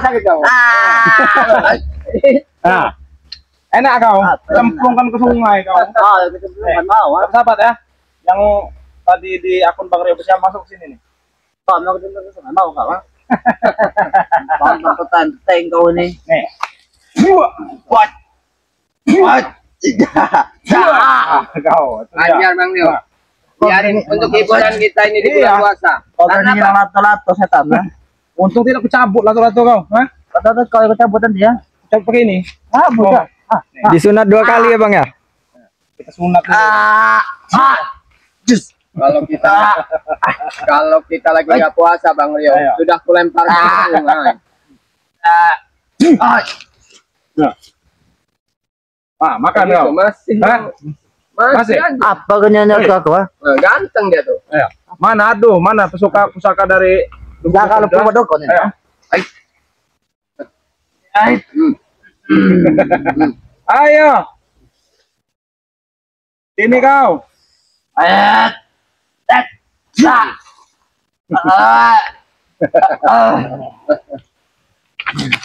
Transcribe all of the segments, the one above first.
sakit kau. Nah, enak kau, cemplungkan ke sungai kau. Cemplungkan mau. Sahabat ya, yang tadi di akun Bang Rio bisa masuk ke sini nih. Mau cemplungkan ke sungai mau kau? Mau petanteng kau ini. Nih. Buat. Kau. Ajar Bang Rio. Biarin untuk hiburan kita ini di bulan puasa. Karena apa? Lato-lato setan. Untung tidak kecabut lato-lato kau. Hah? Lato-lato kalau kecabutan dia. Cabut pakai ini. Bukan. Disunat 2 kali ya Bang ya? Kita sunat dulu. Kalau kita lagi nggak puasa Bang Rio, sudah kulempar ke sungai. Makan kau. Masih. Apa kenyanya kau? Ganteng dia tuh. Ayo. Mana aduh, mana pusaka dari Pusaka lu Purwodoko nih. Ayo. Sini kau.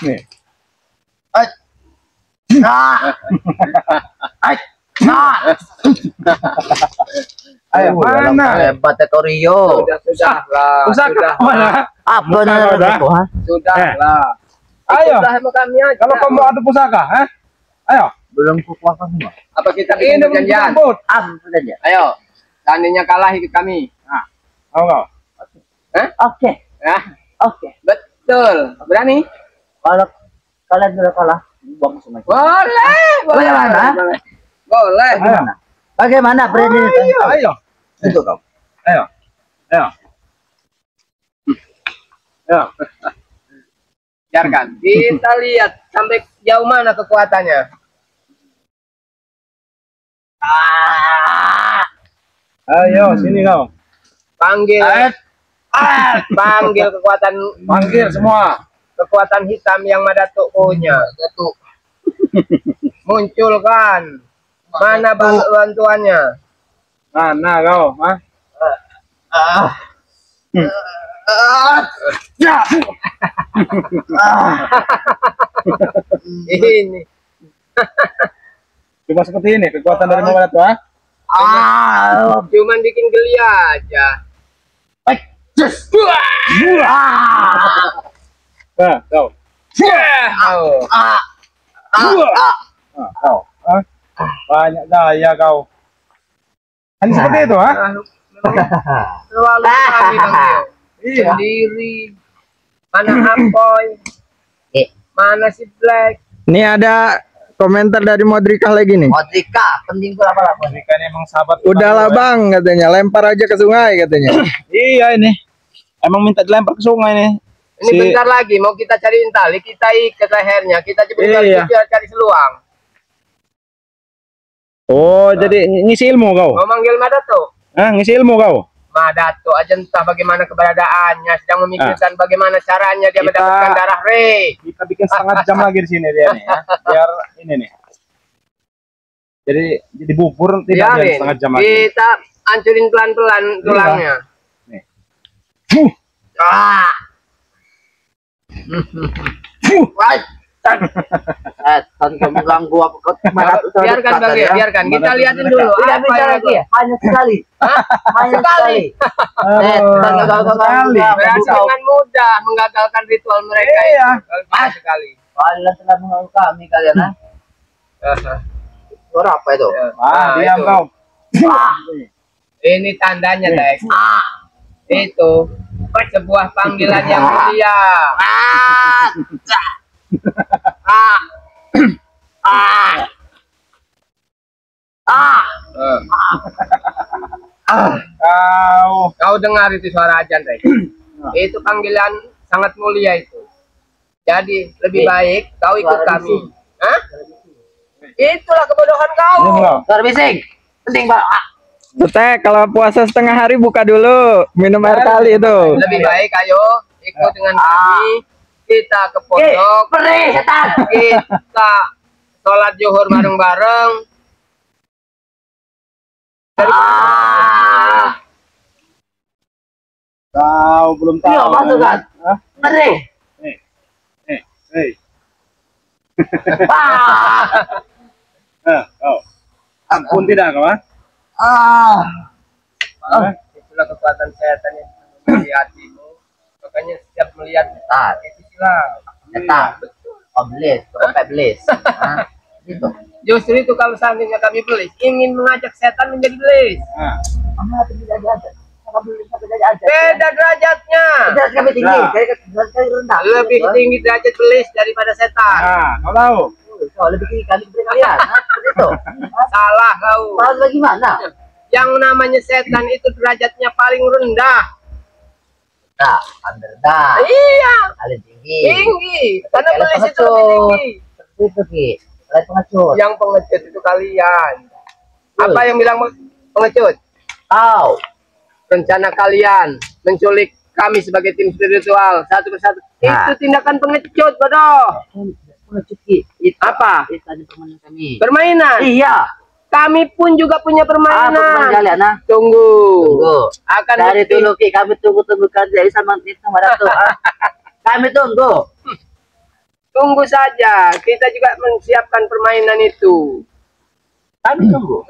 Nih. Ayo, mana? Hebat Rio. Sudah lah. Pusaka mana? Apa kenyanya kau? Sudah lah. Ayo. Sudah sama kami aja. Kalau kamu ada pusaka, ayo. Belum kuasa semua. Apa kita bikin Ini perjanjian? Sudah ya. Ayo. Seandainya kalah ikut kami. Mau kau? Oke. Oke. Betul. Berani? Kalau kalian sudah kalah, buang sungai. Boleh. Bagaimana? Boleh. Bagaimana berani? Ayo. Itu kau. Ayo. Biarkan. Kita lihat sampai jauh mana kekuatannya. Ayo, sini kau. Panggil. Panggil kekuatan. Panggil semua. Kekuatan hitam yang Madatuk punya. Datuk. Munculkan. Mana bantuannya? Mana kau? Ini. Coba seperti ini kekuatan dari Muhammad tuh. Cuman bikin geli aja. Kau. Kau. Banyak gaya kau. Hanya seperti itu, Selalu kami Bang Rio. Sendiri. Mana Apoy? Mana si Black? Ini ada komentar dari Modrika lagi nih. Modrika, penting pula apa? Modrika ini emang sahabat. Udahlah Bang katanya, lempar aja ke sungai katanya. Iya ini. Emang minta dilempar ke sungai nih. Ini bentar lagi mau kita cariin tali, kita ikat lehernya, kita jebol biar cari seluang. Oh, jadi ngisi ilmu kau? Mau manggil Madatuk? Ngisi ilmu kau? Madatuk aja entah bagaimana keberadaannya, sedang memikirkan bagaimana caranya dia mendapatkan darah Rey. Kita bikin setengah jam lagi di sini dia nih ya. Biar ini nih. Jadi bubur tidak jadi setengah jam lagi. Kita hancurin pelan-pelan tulangnya. Nih. Kamu ganggu aku biarkan Bang ya, biarkan kita lihatin dulu. Tidak bisa lagi ya, hanya sekali. Hanya sekali. Berhasil dengan mudah menggagalkan ritual mereka itu. Sekali. Kalian telah mengganggu kami kalian, Suara apa itu? Diam kau. Ini tandanya, Tek. Itu sebuah panggilan yang mulia. Kau dengar itu suara ajan, Tek? Itu panggilan sangat mulia itu. Jadi lebih baik kau ikut kami. Itulah kebodohan kau. Terbising. Penting Pak. Tek, kalau puasa setengah hari buka dulu, minum air kali itu. Lebih baik ayo ikut dengan kami. Kita ke pondok. Perih setan. Kita sholat zuhur bareng-bareng. Kau belum tahu. Iya, masuk kan? Perih. Hei. Kau. Ampun tidak kau? Itulah kekuatan setan yang di hatimu. Makanya setiap melihat itu silang. Iblis, iblis. Gitu. Justru itu kalau seandainya kami belis, ingin mengajak setan menjadi belis. Beda derajatnya. Derajat kami tinggi, kami rendah. Lebih tinggi derajat belis daripada setan. Nah, kau tahu? Lebih tinggi kali dari kalian. Seperti itu. Salah kau. Salah bagaimana? Yang namanya setan itu derajatnya paling rendah. Nah, rendah. Iya. Paling tinggi. Tinggi. Karena Kalian belis itu lebih pengecut. tinggi. Seperti itu, Ki. Kalian pengecut. Yang pengecut itu kalian. Apa yang bilang pengecut? Kau. Rencana kalian menculik kami sebagai tim spiritual satu persatu. Nah. Itu tindakan pengecut, bodoh. Pengecut, Ki. Itu Apa? Itu ada permainan kami. Permainan. Iya. Kami pun juga punya Permainan permainan. kalian, nah. Tunggu. Tunggu. Akan Dari bukti. dulu, Ki, kami tunggu kerja sama itu sama Ratu. Kami tunggu. Tunggu saja. Kita juga menyiapkan permainan itu. Kami tunggu.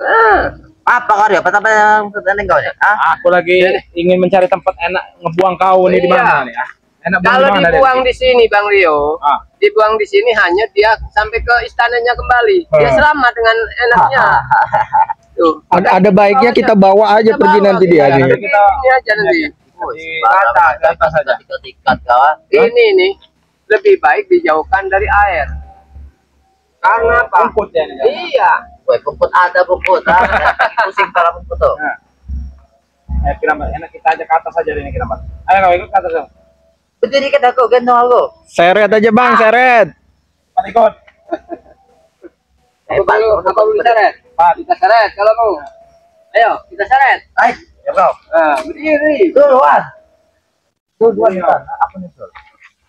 Apa kau ya? Apa yang tertanding kau ya? Aku lagi ingin mencari tempat enak ngebuang kau nih di Iya. mana nih? Enak buang Kalau di mana, dibuang Dek? di sini, Bang Rio, Ah. dibuang di sini hanya dia sampai ke istananya kembali. Dia selamat dengan enaknya. Tuh. Ada baiknya kita bawa aja pergi nanti dia Iya, nih. nanti kita Ini aja nanti. di Kata saja. Tikat kau. ini nih lebih baik dijauhkan dari air. Karena apa? Rumput ya ini. Iya. Woi, kumput ada kumput. Pusing kepala kumput tuh. Nah. Ayo kita enak kita aja ke atas aja ini kita Mas. Ayo kau ikut ke atas dong. Berdiri kan aku, gendong aku. Seret aja bang, seret. Cepat ikut. Apa belum seret? Cepat. Kita seret kalau mau. Ayo, kita seret. Ayo, ya kau. Berdiri. Duluan. Duluan kan. Aku nyusul.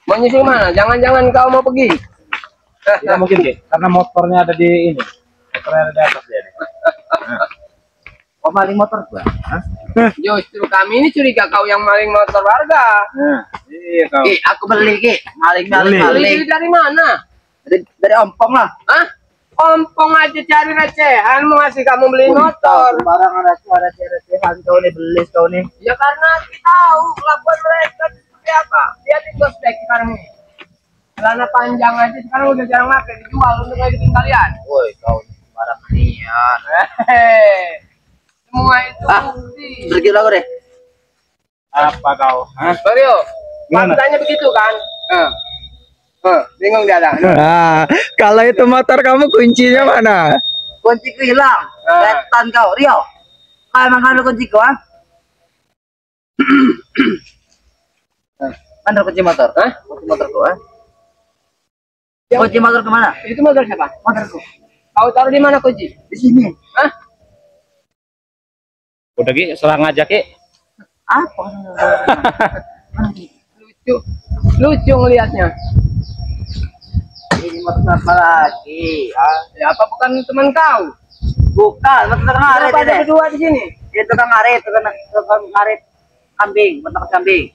Mau nyusul mana? Jangan-jangan kau mau pergi. Tidak mungkin Ki, karena motornya ada di ini. Motornya ada di atas dia nih. Kau maling motor gua? Hah? Justru kami ini curiga kau yang maling motor warga. Nah, iya kau. Ki, aku beli Ki. Maling. Beli dari mana? Dari ompong lah. Hah? Ompong aja cari recehan mau ngasih kamu beli motor. Sembarangan recehan kau nih, beli kau nih. Ya karena kita tahu kelakuan mereka seperti apa. Lihat di gostek sekarang ini. Celana panjang aja sekarang udah jarang pakai, dijual untuk ngedipin kalian. Woi, kau sembarangan niat. Semua itu bukti. Pergi lah kau deh. Apa kau? Hah? Mario, Gimana? faktanya begitu kan? Bingung dia ada. Nah, kalau itu motor kamu kuncinya mana? Kunciku hilang. Setan kau, Rio. Kau emang ada kunciku, ah? Mana kunci motor? Hah? Kunci motorku, ah? Kunci motor kemana? Itu motor siapa? Motorku. Kau taruh di mana kunci? Di sini. Hah? Udah Ki, serang aja Ki. Apa? Lucu. Lucu ngelihatnya. Ini motor apa lagi? Ah? Ya apa bukan teman kau? Bukan, motor tukang ngarit Kenapa ada ini. berdua di sini? Ini tukang ngarit kambing, motor kambing.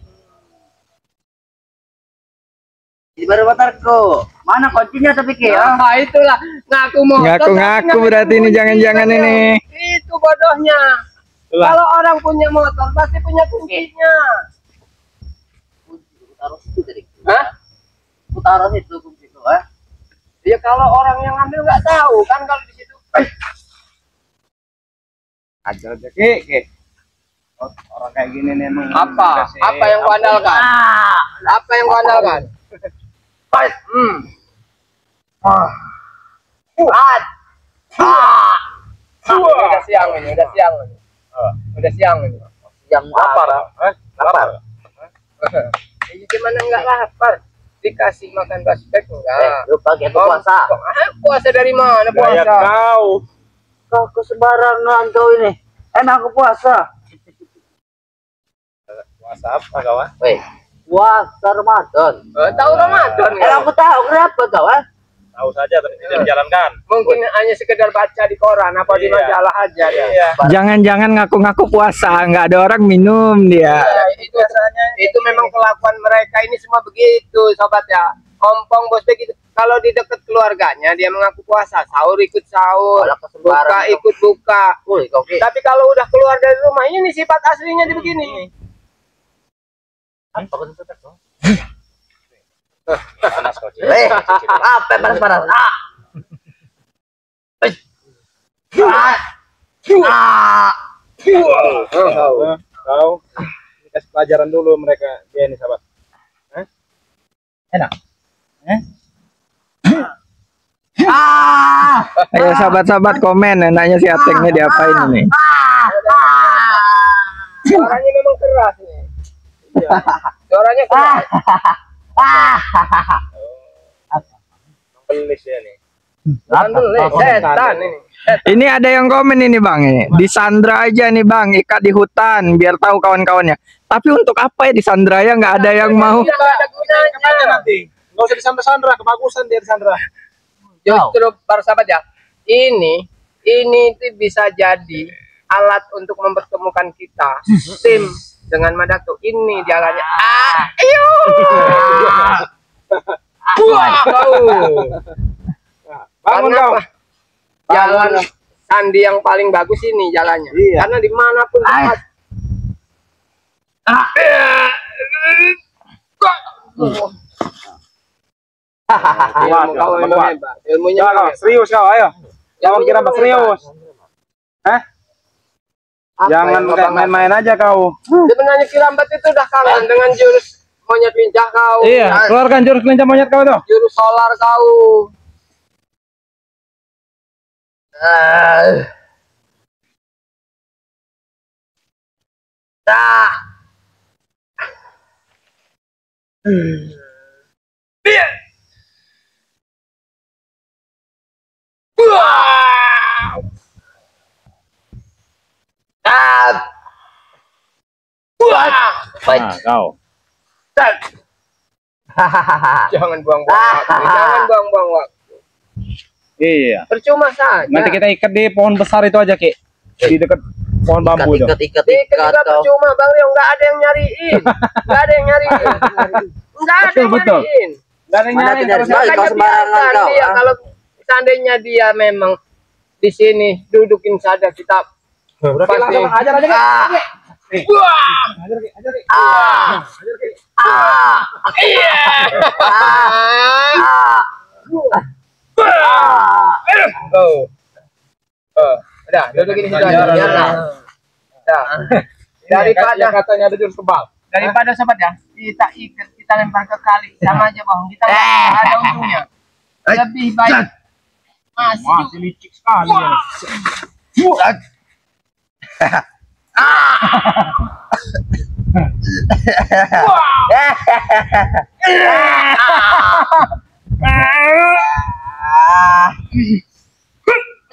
Ini baru motorku. Mana kuncinya tapi Ki? Ah? Ah, itulah ngaku motor. Ngaku-ngaku tapi berarti ini kunci, jangan-jangan Mario. ini. Itu bodohnya. Itulah. Kalau orang punya motor pasti punya kuncinya. Kunci taruh situ tadi. Hah? Aku taruh situ kunciku, ah. Ya kalau orang yang ngambil nggak tahu kan kalau di situ. Ajar aja Ki. Oh, orang kayak gini nih emang. Apa? Apa yang kau andalkan? Apa yang kau andalkan? Udah siang ini, udah siang ini. Udah siang ini. Yang Lapar, ah? Lapar. Ini gimana nggak lapar? Dikasih makan baspek enggak? lupa aku puasa. Puasa dari mana Gaya puasa? kau. Kau sembarangan kau ini. Emang aku puasa. Puasa apa kau? Weh, puasa Ramadan. Tahu Ramadan Aku tahu kenapa kau, ah? Tahu saja tapi tidak dijalankan. Mungkin hanya sekedar baca di koran apa di Iya. majalah aja dia. Iya. Jangan-jangan ngaku-ngaku puasa, nggak ada orang minum dia. Ya, itu memang kelakuan mereka ini semua begitu, sobat ya. Ompong bos begitu. Kalau di dekat keluarganya dia mengaku puasa, sahur ikut sahur, Kalau kesembaran buka itu. ikut buka. Woi, oke. Tapi kalau udah keluar dari rumah ini sifat aslinya dia begini. Apa kau tutup kau? Panas kau. Apa panas-panas? Ah. Ah. Kau kasih pelajaran dulu mereka dia ini sahabat. Enak. Ah. Ayo sahabat-sahabat komen enaknya si Atengnya diapain ini. Suaranya memang keras nih. Iya. Suaranya keras. Pelis ya nih. Alhamdulillah, setan ini. Ini ada yang komen ini bang, ini disandra aja nih bang, ikat di hutan biar tahu kawan-kawannya. Tapi untuk apa ya disandra ya, nggak ada yang mau. Tidak ada gunanya. Nanti nggak usah disandra-sandra, kebagusan dia disandra. Justru para sahabat ya, ini itu bisa jadi alat untuk mempertemukan kita tim dengan Madako. Ini jalannya. Ayo. Wah, Bangun kau. Jalan Sandi yang paling bagus ini jalannya. Iya. Karena dimanapun tempat. Ilmu kau memang hebat. Ilmunya Ya, kau memang hebat. serius kau, ayo. Kau Ilmunya kira memang serius. Hah? Apa Jangan yang kayak Bapak main-main aja kau. sebenarnya Kirambat itu udah kalah dengan jurus monyet lincah kau. Iya, keluarkan jurus kelinci monyet kau tuh. Jurus solar kau. Nah, kau. Jangan buang-buang waktu. Jangan buang-buang waktu. Iya. Percuma saja. Nanti kita ikat di pohon besar itu aja, Ki. Di dekat pohon bambu itu. Ikat Ikat juga kau. percuma Bang Rio, nggak ada yang nyariin. Nggak ada yang nyariin. Nggak ada yang Betul. nyariin. Gak ada yang Mana nyari tidak terus. ada. Kau Makanya sembarangan biarkan kau, dia, ah. kalau seandainya dia memang di sini dudukin saja kita Udah Ki, pasti. langsung ajar aja, Ki. Nih. Ajar, Ki, ajar, Ki. Ajar, Ki. Udah, dudukin di situ aja. Biarlah. Udah. Daripada yang katanya ada jurus kebal. daripada sobat ya, kita ikat, kita lempar ke kali, sama aja Bang. Kita nggak ada untungnya. Lebih baik Masih licik sekali dia nih.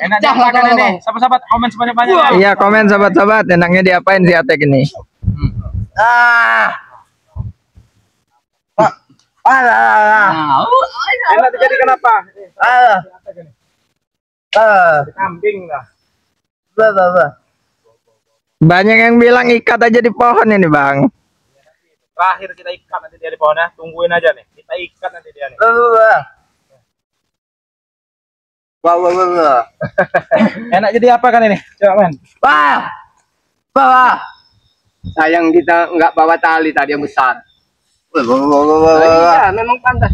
Enak diapakan ini? Sahabat-sahabat komen sebanyak-banyak ya. Iya komen sahabat-sahabat, enaknya diapain si Atek ini. Enak dijadikan apa? Kambing lah. Banyak yang bilang ikat aja di pohon ini bang. Terakhir kita ikat nanti dia di pohonnya. Tungguin aja nih. Kita ikat nanti dia nih. Enak jadi apa kan ini? Coba men. sayang kita nggak bawa tali tadi yang besar. Iya, memang pantas.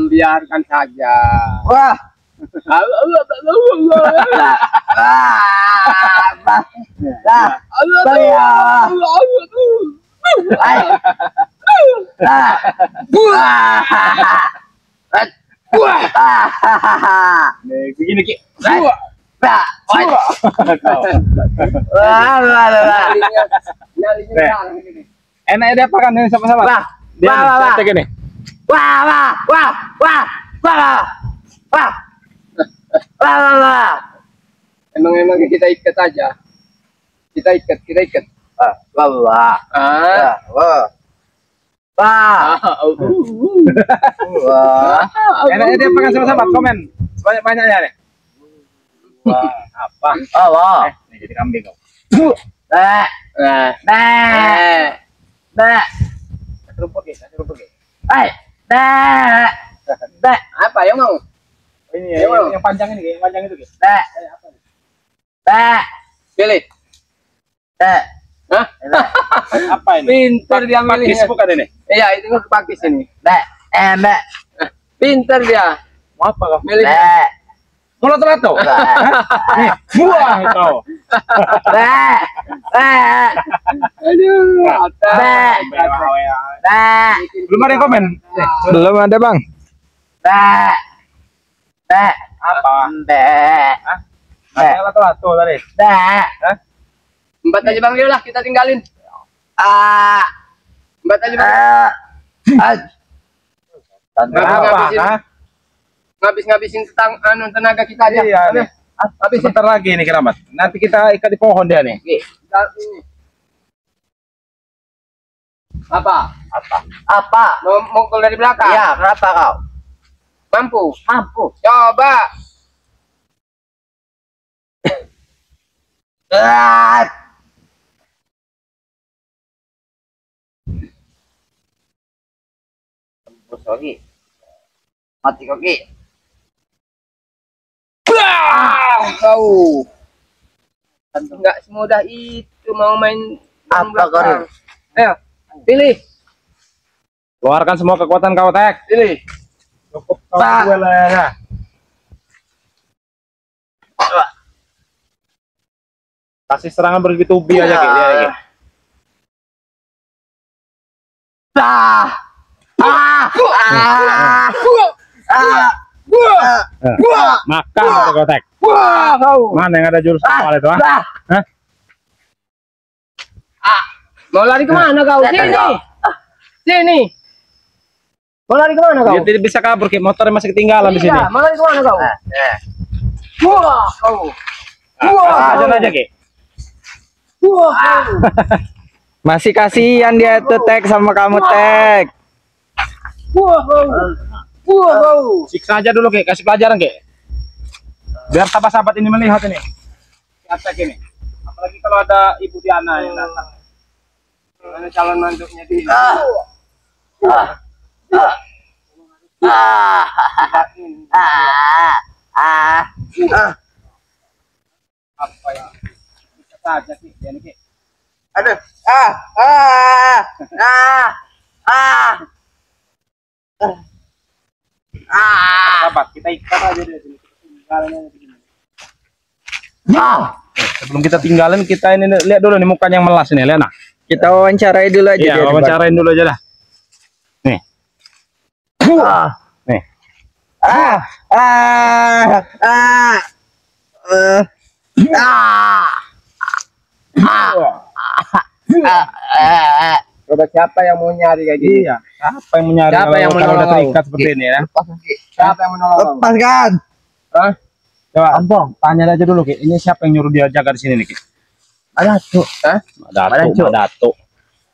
Biarkan saja. Nih, begini Ki. Enak dia apa kan ini sama-sama? Dia nih, cek ini. Emang kita ikat aja. Kita ikat. Ah. Wah. Wah. Enaknya dia pakai sahabat komen sebanyak-banyaknya nih. Wah, apa? Oh, wah. Ini jadi kambing kau. Bah. Nah, Bah. Bah. Rumput ya, rumput ya. Bah. Bah. apa yang mau? Ini ya, yang panjang ini, yang panjang itu. Bah. Bah. Pilih. Bah. Hah? Apa ini? Pinter dia Pakis milihnya. bukan ini? Iya, itu kan pakis ini. Bah. Bah. Pinter dia. Mau apa kau? Milih. Bah. Mau lato-lato? Nih, buah kau. Bah. Bah. Aduh, Bah. Bah. Belum ada yang komen. Belum ada bang. Bah. Bah. Apa? Bah. Ada lato-lato tadi. Bah. Empat aja Bang Rio lah, kita tinggalin. Ah. Empat aja Bang. Apa? Ngabis-ngabisin tenaga kita aja. Iya, nih. Habis Sebentar lagi nih keramat. Nanti kita ikat di pohon dia nih. ini. Apa? Apa? Mau mukul dari belakang? Iya, kenapa kau? Mampu. Mampu. Coba. Tembus lagi. Mati kaki. Kau. Enggak semudah itu mau main Apa belakang. kau? Ayo, pilih. Keluarkan semua kekuatan kau, Tek. Pilih. Cukup kau Pak. duel ya. Kasih serangan bertubi aja kayak dia. Ki. Ah. Ah. Ah. Ah. Makan kau, Tek. Wah, kau. Mana yang ada jurus kepala itu, ah? Hah? Mau lari kemana kau? Sini. Sini. Mau lari kemana kau? Dia tidak bisa kabur, Ki. Motornya masih ketinggalan di sini. Iya, mau lari kemana kau? Wah, kau. Aja aja, Ki. Wah, kau. Masih kasihan dia tuh Tek sama kamu Tek. Wah, kau. Wah, kau. Siksa aja dulu, Ki. Kasih pelajaran, Ki. Biar sahabat-sahabat ini melihat ini. Attack ini. Apalagi kalau ada Ibu Diana yang datang. Mana calon mantunya di Apa ya? Bisa saja, Ki. Dia nih, Ki. Aduh. Sahabat, kita ikat aja di sini. Kita tinggalin aja di sini. Sebelum kita tinggalin, kita ini lihat dulu nih mukanya yang melas ini, lihat nah. Kita wawancarai dulu aja Iya, dia, Bang. wawancarain dulu aja dah. Nih. Nih. Coba siapa yang mau nyari kayak gini? Iya. Apa yang menyari Siapa yang kalau menolong udah kau? terikat seperti ini ya? Siapa yang menolong kau? Lepaskan. Hah? Coba, Ampong, tanya aja dulu, Ki. Ini siapa yang nyuruh dia jaga di sini nih, Ki? Ada tuh. Hah? Dato.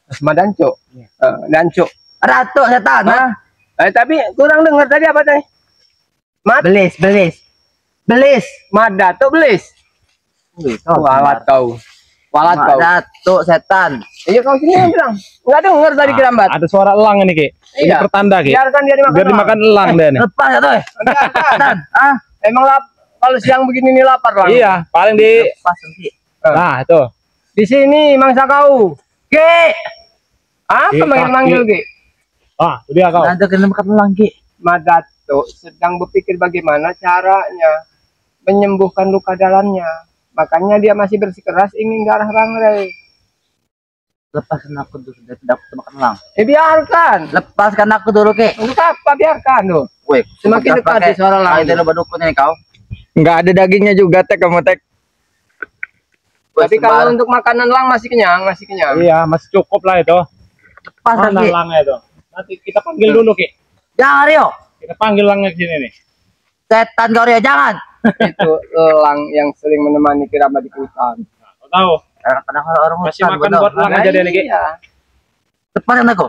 Sama Danco. Danco. Ratu setan. Hah? Tapi kurang dengar tadi apa tadi? Belis. Madato belis. Walat kau. Walat kau. Ratu setan. Iya kau sini yang bilang. Enggak dengar tadi kerambat. Ada suara elang ini, Ki. Ini Iya. pertanda, Ki. Biarkan dia dimakan. Biar dimakan elang dia nih. Lepas ya tuh. Biarkan. Emang kalau siang begini nih lapar lah. Iya, paling di Lepas nanti. nah, itu. Di sini mangsa kau. Ki. Apa manggil Ki? Ah, itu dia kau. Ada kena makan lagi. Madato sedang berpikir bagaimana caranya menyembuhkan luka dalamnya. Makanya dia masih bersikeras ingin ke arah Bangrai. Lepaskan aku dulu. Tidak makan lang. Biarkan. Lepaskan aku dulu, Ki. Untuk apa biarkan tuh? Wih, Semakin dekat di suara lang. Itu badukun ini kau. Nggak ada dagingnya juga Tek kamu Tek. Tapi kalau untuk makanan lang masih kenyang, masih kenyang. Iya, masih cukup lah itu. lepas Mana lagi. elangnya itu? Nanti kita panggil dulu, Ki. Jangan Rio. Kita panggil elangnya di sini nih. Setan kau Rio, jangan. Itu elang yang sering menemani kerabat di hutan. Nah, kau tahu. Kadang-kadang orang Kasih hutan, makan betul. buat elang aja dia nih, Ki. Iya. Lepaskan aku.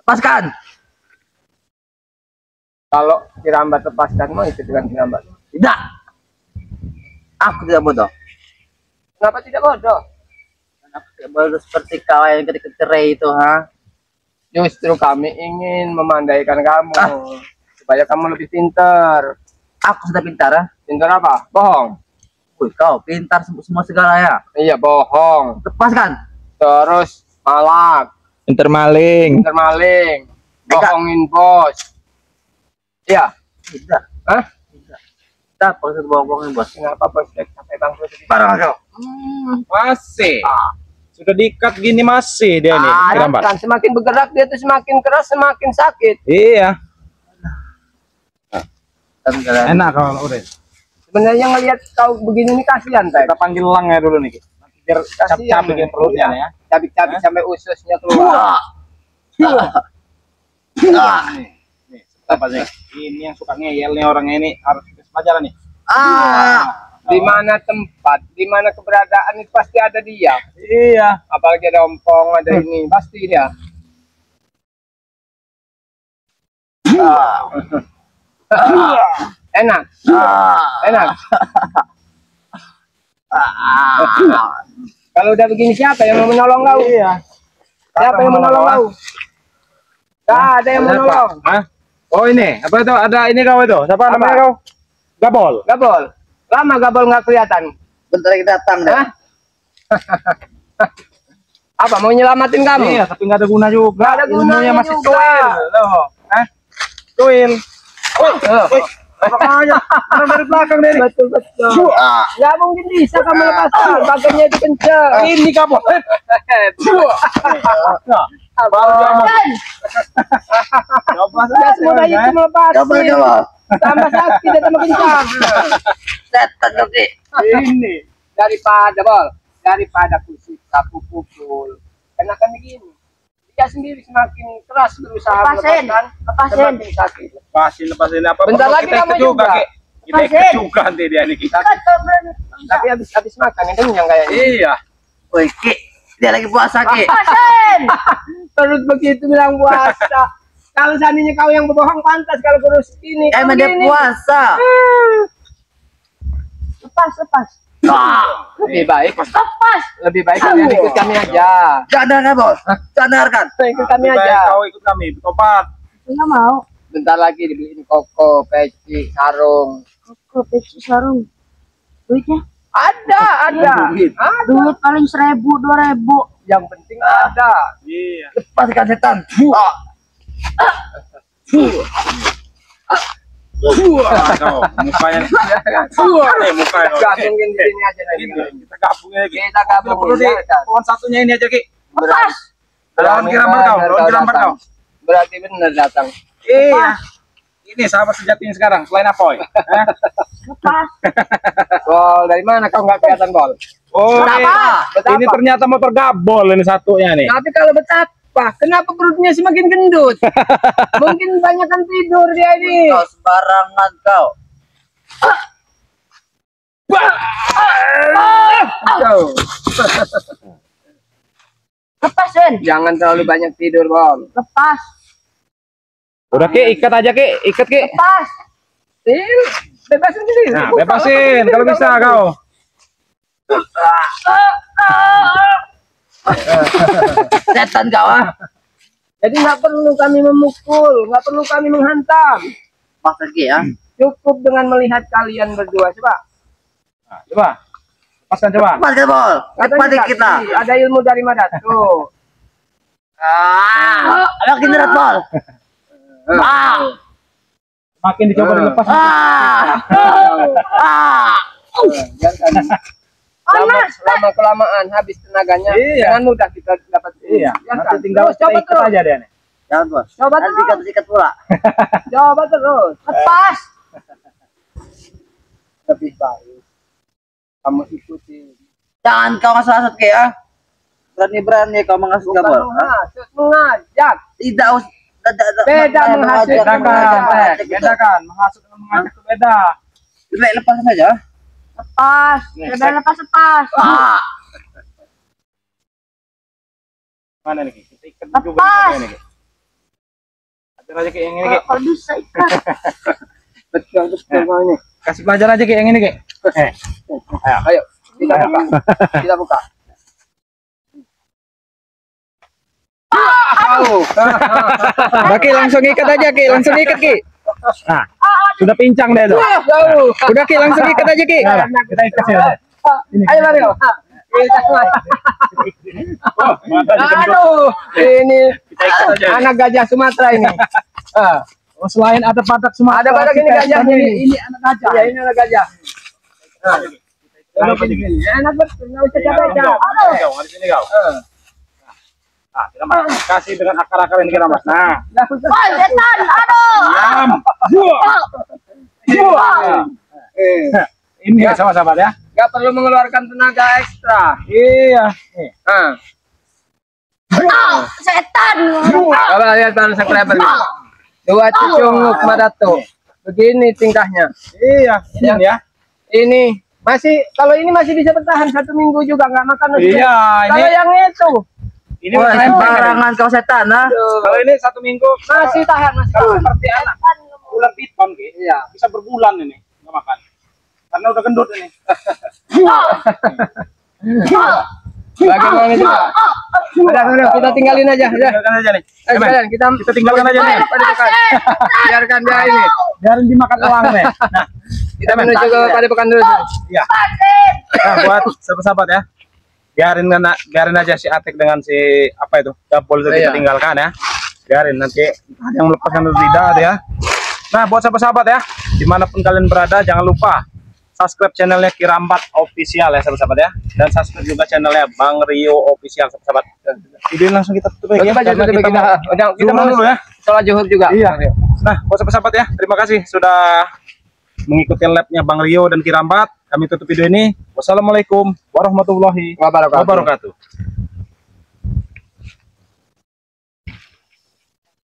Lepaskan. Kalau Kirambat lepaskan mau itu dengan Kirambat. Tidak. Aku tidak bodoh. Kenapa tidak bodoh? Aku tidak bodoh seperti kau yang ketika cerai itu, ha? Justru kami ingin memandaikan kamu supaya kamu lebih pintar. Aku sudah pintar, ha? Pintar apa? Bohong. Wih, kau pintar semua segala ya. Iya, bohong. Lepaskan. Terus malak, Pinter maling. pintar maling, bohongin bos. Iya. Tidak. Hah? Tidak. Tidak, maksud bohong-bohongin bos. Kenapa bos sampai bangkrut? Barang kau. Masih. Sudah diikat gini masih dia nih. Kirambat. Kan semakin bergerak dia tuh semakin keras, semakin sakit. Iya. Enak. Enak kalau udah. Sebenarnya ngelihat kau begini nih kasihan, Tay. Kita panggil lang ya dulu nih. Nanti biar Kasihan capek perutnya ya. Cabik-cabik sampai ususnya keluar. Nih, apa sih? Ini yang suka ngeyel nih orangnya ini harus dikasih pelajaran nih. Di mana tempat, di mana keberadaan itu pasti ada dia. Iya. Apalagi ada ompong, ada ini, pasti dia. Enak, enak. Kalau udah begini siapa yang mau menolong kau? Iya. Siapa yang menolong kau? Gak ada yang menolong. Hah? Oh ini, apa itu? Ada ini kau itu. Siapa namanya kau? Gabol. Gabol. Lama Gabol nggak kelihatan. Bentar lagi datang dah. Hah? Apa mau nyelamatin kamu? Iya, tapi nggak ada guna juga. Nggak ada gunanya Ilmunya masih juga. cuil. Loh. Cuil. Makanya dari belakang deh. Betul betul. Nggak mungkin bisa kamu lepaskan. Baganya itu kencang. Ini kabel. Baru jaman. Coba Nggak semudah itu Coba, melepaskan. coba. Tambah sakit dan tambah kencang. Setan kau ki. ini. Daripada bol, daripada kusiksa pukul. Enakan begini. Dia sendiri semakin keras berusaha Lepasin, melepaskan, lepasin. semakin sakit. Lepasin apa? Bentar Perlu lagi kita kamu ikut juga. Ki. Kita ikut Lepasin. juga nanti dia nih kita. Tapi habis makan yang kenyang kayaknya. Iya. Woi ki, dia lagi puasa ki. Lepasin. Terus begitu bilang puasa. Kalau seandainya kau yang berbohong pantas kalau kurus ini. Emang dia puasa. Lepas. Lebih baik, Lepas. lebih baik kalian ikut kami aja. Jangan dengar bos. Jangan dengarkan. Ikut kami Lebih baik aja. kau ikut kami bertobat. Enggak mau. Bentar lagi dibeliin koko, peci, sarung. Kok peci sarung. Duitnya? Ada. Duit. Duit paling 1.000, 2.000. Yang penting ada. Iya. Lepaskan setan. Kau mukanya. Nih mukanya. Gabungin di sini aja nanti. Ini kita gabung ya Ki. Kita gabung Perlu di pohon satunya ini aja Ki. Lepas. Lawan Kirambat kau, lawan Kirambat kau. Berarti benar datang. Iya. Ini sahabat sejatinya sekarang selain Apoy. Lepas. Bol, dari mana kau nggak kelihatan bol? Oh, Betapa? ini ternyata motor gabol ini satunya nih. Tapi kalau betapa, kenapa perutnya semakin gendut? Mungkin banyakan tidur dia ini. Kau sembarangan kau. Jauh. Lepasin. Jangan terlalu banyak tidur, Bol. Lepas. Udah Ki, ikat aja Ki, ikat Ki. Lepas. Bebasin sendiri. Nah, bebasin kalau bisa kau. Setan kau ah. Jadi nggak perlu kami memukul, nggak perlu kami menghantam. Masa ki ya. Cukup dengan melihat kalian berdua, coba. Nah, coba. Lepaskan coba. Lepaskan bol. Lepaskan kita. Ada ilmu dari mana tuh? Makin berat bol. Makin dicoba dilepas. Lama kelamaan habis tenaganya. Iya. Dengan mudah kita dapat. Iya, Ya nanti kan? tinggal Terus, coba ikat terus. aja dia nih. Jangan bos. Coba Nanti terus. kita sikat pula. Coba terus. Lepas. Lebih baik kamu ikuti. Jangan kau ngasut ki ya. Berani-berani kau mengasut Bukan bol. menghasut, mengajak. Tidak us. Beda menghasut, Bedakan, menghasut dengan mengajak itu beda. Lebih lepas saja. Lepas. Udah lepas. Mana nih Ki? Kita ikat juga Lepas. nih Ki. Ajar aja kayak yang ini, Ki. Kalau bisa ikan. Betul kau ini. Kasih pelajaran aja kayak yang ini, Ki. Ayo, kita buka. Kita buka. Oke, langsung ikat aja Ki, langsung ikat Ki. Nah, sudah pincang deh tuh. Jauh. Udah Ki, langsung ikat aja Ki. Nah, kita ikat sini. Ayo Mario. Aduh, ini Kita ikat aja. anak gajah Sumatera ini. Oh, selain ada badak semua. Ada badak ini gajah Ini anak gajah. Ya, ini anak gajah. Nah, ini. Enak betul, nggak usah Jauh, capek. jauh, di sini kau. Nah, kita kasih dengan akar-akar ini kita mas. Nah, Woi, setan. Aduh. diam. Ini sama-sama ya. Nggak perlu mengeluarkan tenaga ekstra. Iya. Nih. Setan. Coba lihat para subscriber. Dua cucunguk Madato. Begini tingkahnya. Iya, ini ya. Ini masih, kalau ini masih bisa bertahan 1 minggu juga nggak makan nasi. Iya, Kalau ini yang itu ini Wah, udah lempar. sembarangan kau setan, ha? Kalau ini 1 minggu masih tahan, masih kalau tahan. seperti anak ular piton gitu. Iya. Bisa berbulan ini nggak makan. Karena udah gendut ini. Bagaimana coba? Udah, kita tinggalin aja. Udah. Tinggalkan aja nih. Ayo, sekalian, kita tinggalkan aja nih. Padepokan. Biarkan dia ini. Biarin dimakan uang nih. Nah, Kita menuju ke Padepokan dulu. iya. Nah, buat sahabat-sahabat ya. Biarin aja si Atik dengan si apa itu dapol itu kita Iya. tinggalkan ya. Biarin nanti ada yang melepaskan lidah ada ya. Nah, buat sahabat-sahabat ya, dimanapun kalian berada jangan lupa subscribe channelnya Kirambat Official ya sahabat-sahabat ya, dan subscribe juga channelnya Bang Rio Official sahabat. Video langsung kita tutup ya, Tutup aja, karena tutup, kita kita- mau udah, kita zuhur mau dulu ya. sholat zuhur juga. Iya. Nah, buat sahabat-sahabat ya, terima kasih sudah mengikuti labnya Bang Rio dan Kirambat. Kami tutup video ini. Wassalamualaikum warahmatullahi Wabarakatuh. wabarakatuh.